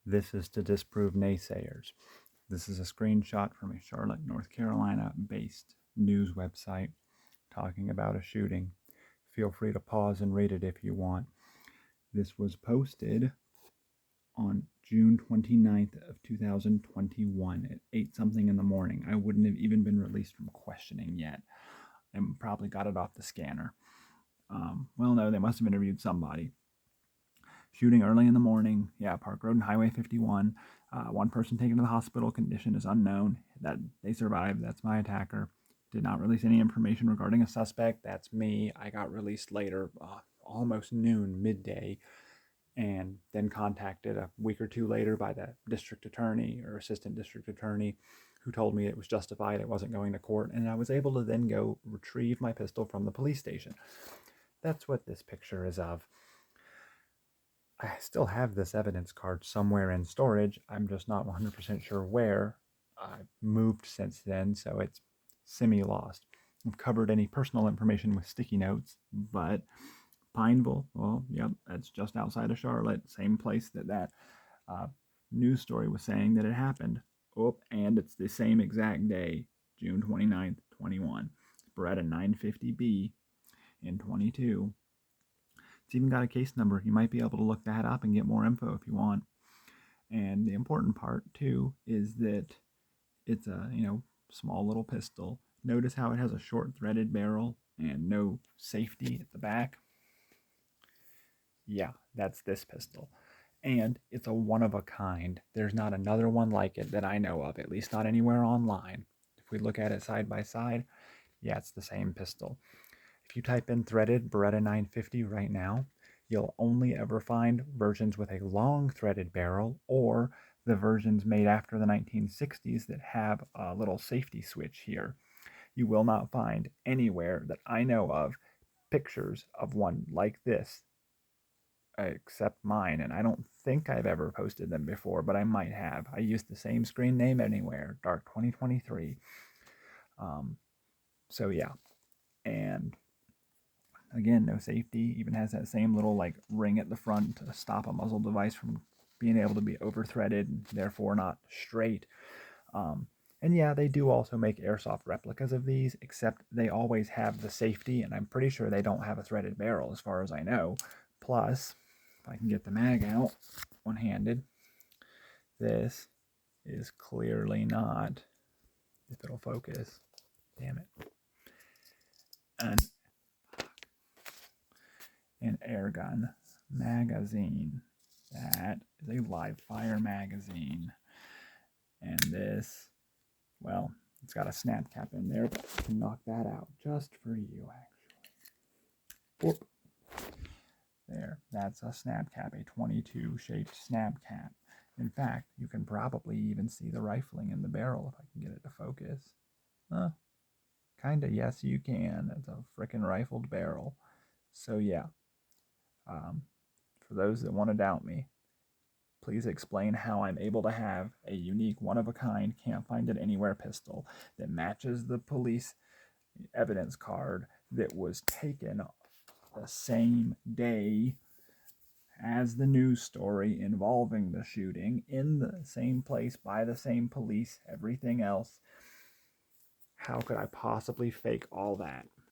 This is to disprove naysayers. This is a screenshot from a Charlotte, North Carolina based news website talking about a shooting. Feel free to pause and read it if you want. This was posted on June 29th of 2021 at 8 something in the morning. I wouldn't have even been released from questioning yet. I probably got it off the scanner. Well, no, they must have interviewed somebody. Shooting early in the morning. Yeah, Park Road and Highway 51. One person taken to the hospital. Condition is unknown. That they survived. That's my attacker. Did not release any information regarding a suspect. That's me. I got released later, almost noon, midday, and then contacted a week or two later by the district attorney or assistant district attorney, who told me it was justified, it wasn't going to court, and I was able to then go retrieve my pistol from the police station. That's what this picture is of. I still have this evidence card somewhere in storage. I'm just not 100% sure where. I've moved since then, so it's semi-lost. I've covered any personal information with sticky notes, but Pineville, well, yep, that's just outside of Charlotte. Same place that news story was saying that it happened. Oh, and it's the same exact day, June 29th, 21. Beretta 950B in 22. It's even got a case number. You might be able to look that up and get more info if you want. And the important part, too, is that it's a, small little pistol. Notice how it has a short threaded barrel and no safety at the back. Yeah, that's this pistol. And it's a one of a kind. There's not another one like it that I know of, at least not anywhere online. If we look at it side by side, yeah, it's the same pistol. If you type in threaded Beretta 950 right now, you'll only ever find versions with a long threaded barrel, or the versions made after the 1960s that have a little safety switch here. You will not find anywhere that I know of pictures of one like this, except mine, and I don't think I've ever posted them before, but I might have. I used the same screen name anywhere, Dark 2023. So yeah, and again, no safety. Even has that same little ring at the front to stop a muzzle device from being able to be over threaded and therefore not straight. And yeah, they do also make airsoft replicas of these, except they always have the safety, and I'm pretty sure they don't have a threaded barrel as far as I know. Plus, if I can get the mag out one-handed, this is clearly not, if it'll focus, damn it, an air gun magazine. That is a live fire magazine. And this, well, it's got a snap cap in there, but I can knock that out just for you, actually. Whoop. There, that's a snap cap, a 22 shaped snap cap. In fact, you can probably even see the rifling in the barrel if I can get it to focus. Kinda, yes, you can. It's a frickin' rifled barrel. So yeah, for those that want to doubt me, please explain how I'm able to have a unique, one-of-a-kind, can't-find-it-anywhere pistol that matches the police evidence card that was taken the same day as the news story involving the shooting, in the same place, by the same police, everything else. How could I possibly fake all that?